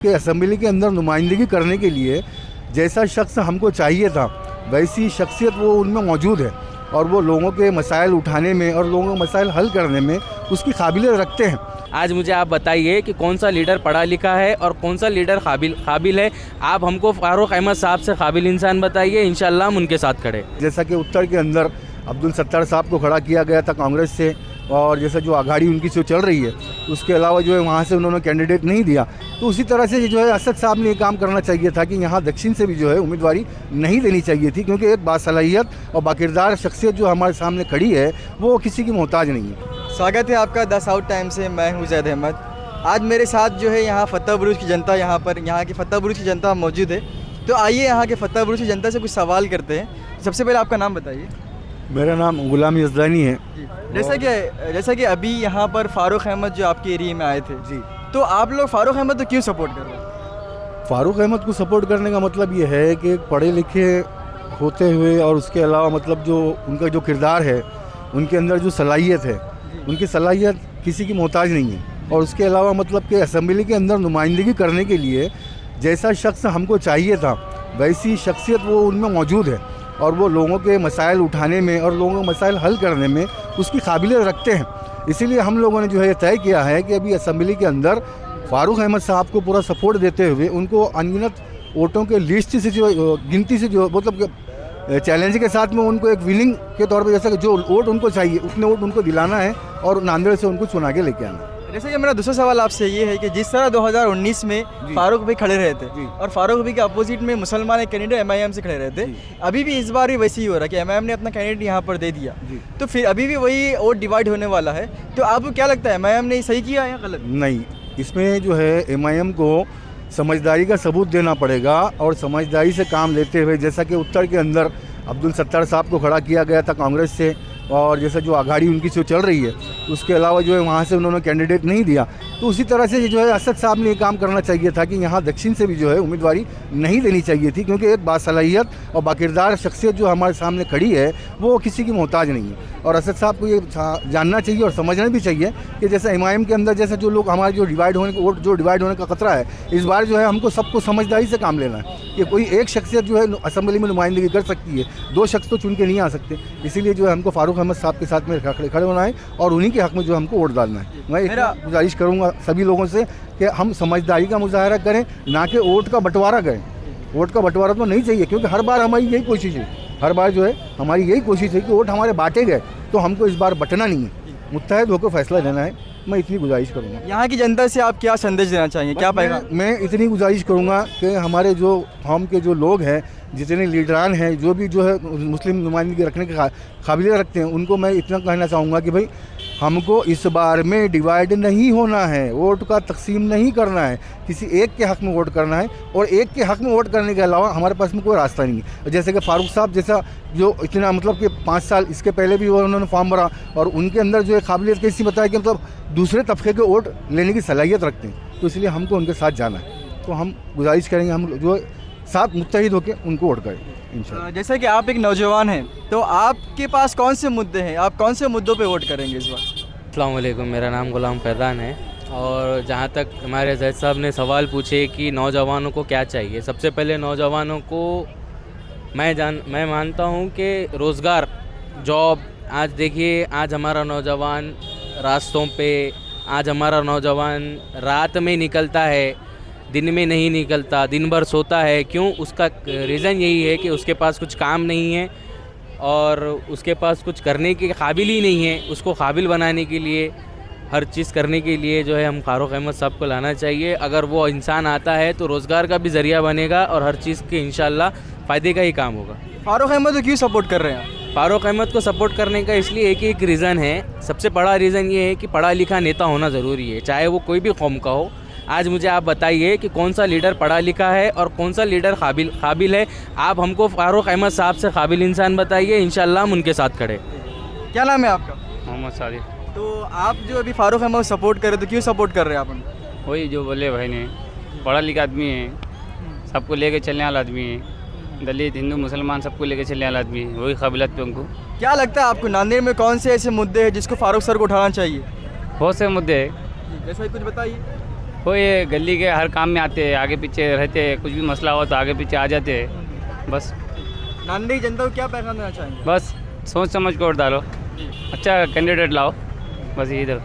कि असेंबली के अंदर नुमाइंदगी करने के लिए जैसा शख्स हमको चाहिए था वैसी शख्सियत वो उनमें मौजूद है और वो लोगों के मसाइल उठाने में और लोगों के मसाइल हल करने में उसकी काबिलियत रखते हैं। आज मुझे आप बताइए कि कौन सा लीडर पढ़ा लिखा है और कौन सा लीडर काबिल है। आप हमको फारूक अहमद साहब से काबिल इंसान बताइए, इंशाल्लाह हम उनके साथ खड़े। जैसा कि उत्तर के अंदर अब्दुल सत्तार साहब को खड़ा किया गया था कांग्रेस से, और जैसा जो आघाड़ी उनकी जो चल रही है उसके अलावा जो है वहाँ से उन्होंने कैंडिडेट नहीं दिया, तो उसी तरह से जो है असद साहब ने ये काम करना चाहिए था कि यहाँ दक्षिण से भी जो है उम्मीदवारी नहीं देनी चाहिए थी, क्योंकि एक बासलाहियत और बाकिरदार शख्सियत जो हमारे सामने खड़ी है वो किसी की मोहताज नहीं है। स्वागत है आपका 10 आउट टाइम से। मैं हूँ जैद अहमद। आज मेरे साथ जो है यहाँ फतेह बुरुज की जनता, यहाँ की फतेह बुरुज की जनता मौजूद है। तो आइए यहाँ के फतेह बुरुज की जनता से कुछ सवाल करते हैं। सबसे पहले आपका नाम बताइए। मेरा नाम गुलाम यज़दानी है। जैसा कि अभी यहाँ पर फारूक अहमद जो आपके एरिया में आए थे जी, तो आप लोग फारूक अहमद को क्यों सपोर्ट कर रहे हैं? फारूक अहमद को सपोर्ट करने का मतलब ये है कि पढ़े लिखे होते हुए और उसके अलावा मतलब जो उनका जो किरदार है, उनके अंदर जो सलाहियत है, उनकी सलाहियत किसी की मोहताज नहीं है। और उसके अलावा मतलब कि असेंबली के अंदर नुमाइंदगी करने के लिए जैसा शख्स हमको चाहिए था वैसी शख्सियत वो उनमें मौजूद है और वो लोगों के मसाइल उठाने में और लोगों के मसाइल हल करने में उसकी काबिलियत रखते हैं। इसीलिए हम लोगों ने जो है ये तय किया है कि अभी असेंबली के अंदर फारूक अहमद साहब को पूरा सपोर्ट देते हुए उनको अनगिनत वोटों के लिस्ट से जो गिनती से जो मतलब चैलेंज के साथ में उनको एक विनिंग के तौर पे जैसा कि जो वोट उनको चाहिए उतने वोट उनको दिलाना है और नांदेड़ से उनको चुना के लेके आना है। जैसे कि मेरा दूसरा सवाल आपसे ये है कि जिस तरह 2019 में फारूक भाई खड़े रहे थे और फारूक भाई के अपोजिट में मुसलमान कैंडिडेट MIM से खड़े रहे थे, अभी भी इस बार भी वैसे ही हो रहा है कि MIM ने अपना कैंडिडेट यहाँ पर दे दिया, तो फिर अभी भी वही वोट डिवाइड होने वाला है। तो आपको क्या लगता है, MIM ने सही किया या गलत? नहीं, इसमें जो है MIM को समझदारी का सबूत देना पड़ेगा और समझदारी से काम लेते हुए, जैसा कि उत्तर के अंदर अब्दुल सत्तार साहब को खड़ा किया गया था कांग्रेस से, और जैसा जो आघाड़ी उनकी जो चल रही है उसके अलावा जो है वहाँ से उन्होंने कैंडिडेट नहीं दिया, तो उसी तरह से जो है असद साहब ने ये काम करना चाहिए था कि यहाँ दक्षिण से भी जो है उम्मीदवारी नहीं देनी चाहिए थी, क्योंकि एक बासलाहियत और बाकिरदार शख्सियत जो हमारे सामने खड़ी है वो किसी की मोहताज नहीं है। और असद साहब को ये जानना चाहिए और समझना भी चाहिए कि जैसे MIM के अंदर जैसे जो लोग हमारे जो डिवाइड होने का खतरा है, इस बार जो है हमको सबको समझदारी से काम लेना है कि कोई एक शख्सियत जो है असेंबली में नुमाइंदगी कर सकती है, दो शख्स तो चुन के नहीं आ सकते। इसीलिए जो है हमको फारूक अहमद साहब के साथ में खड़े होना है और उन्हीं के हक़ में जो हमको वोट डालना है। मैं इतना गुजारिश करूँगा सभी लोगों से कि हम समझदारी का मुजाहरा करें, ना कि वोट का बंटवारा करें। वोट का बंटवारा तो नहीं चाहिए, क्योंकि हर बार हमारी यही कोशिश है, हर बार जो है हमारी यही कोशिश है कि वोट हमारे बांटे गए, तो हमको इस बार बंटना नहीं है, मुत्तहद होकर फैसला लेना है। मैं इतनी गुजारिश करूँगा। यहाँ की जनता से आप क्या संदेश देना चाहेंगे, क्या पैगाम? मैं इतनी गुजारिश करूँगा कि हमारे जो हम के जो लोग हैं, जितने लीडरान हैं, जो भी जो है मुस्लिम नुमाइंदगी रखने की काबिलियत रखते हैं, उनको मैं इतना कहना चाहूँगा कि भाई हमको इस बार में डिवाइड नहीं होना है, वोट का तकसीम नहीं करना है, किसी एक के हक़ में वोट करना है। और एक के हक़ में वोट करने के अलावा हमारे पास में कोई रास्ता नहीं है। जैसे कि फारूक साहब जैसा जो इतना मतलब कि 5 साल इसके पहले भी उन्होंने फॉर्म भरा और उनके अंदर जो है काबिलियत कैसी बताया कि मतलब दूसरे तबके के वोट लेने की सलाहियत रखते हैं, तो इसलिए हमको उनके साथ जाना है। तो हम गुजारिश करेंगे हम जो साथ मुत्तहिद होकर उनको वोट करें इंशाल्लाह। जैसे कि आप एक नौजवान हैं, तो आपके पास कौन से मुद्दे हैं, आप कौन से मुद्दों पे वोट करेंगे इस बार? अस्सलाम वालेकुम, मेरा नाम गुलाम फैज़ान है। और जहाँ तक हमारे जैद साहब ने सवाल पूछे कि नौजवानों को क्या चाहिए, सबसे पहले नौजवानों को मैं मानता हूँ कि रोज़गार, जॉब। आज देखिए, आज हमारा नौजवान रास्तों पे, आज हमारा नौजवान रात में निकलता है, दिन में नहीं निकलता, दिन भर सोता है। क्यों? उसका रीज़न यही है कि उसके पास कुछ काम नहीं है और उसके पास कुछ करने के काबिल ही नहीं है। उसको काबिल बनाने के लिए, हर चीज़ करने के लिए जो है हम फारूक अहमद साहब को लाना चाहिए। अगर वो इंसान आता है तो रोज़गार का भी ज़रिया बनेगा और हर चीज़ के इंशाल्लाह फ़ायदे का ही काम होगा। फारूक अहमद को क्यों सपोर्ट कर रहे हैं आप? फारूक अहमद को सपोर्ट करने का इसलिए एक रीज़न है। सबसे बड़ा रीज़न ये है कि पढ़ा लिखा नेता होना ज़रूरी है, चाहे वो कोई भी कौम का हो। आज मुझे आप बताइए कि कौन सा लीडर पढ़ा लिखा है और कौन सा लीडर काबिल है। आप हमको फारूक अहमद साहब से काबिल इंसान बताइए, इंशाल्लाह हम उनके साथ खड़े। क्या नाम है आपका? मोहम्मद सादिक। तो आप जो अभी फारूक अहमद सपोर्ट कर रहे हो, तो क्यों सपोर्ट कर रहे हैं आप उनको? वही जो बोले भाई ने, पढ़ा लिखा आदमी है, सबको लेके चलने वाला आदमी है, दलित हिंदू मुसलमान सबको लेके चलने वाला आदमी है, वही काबिलियत पे उनको। क्या लगता है आपको, नांदेड़ में कौन से ऐसे मुद्दे हैं जिसको फारूक सर को उठाना चाहिए? बहुत से मुद्दे हैं। जैसा कुछ बताइए। वो ये गली के हर काम में आते हैं, आगे पीछे रहते हैं, कुछ भी मसला हो तो आगे पीछे आ जाते हैं। बस नांदेड़ की जनता को क्या पैगाम देना चाहेंगे? बस सोच समझ के वोट डालो, अच्छा कैंडिडेट लाओ, बस इधर।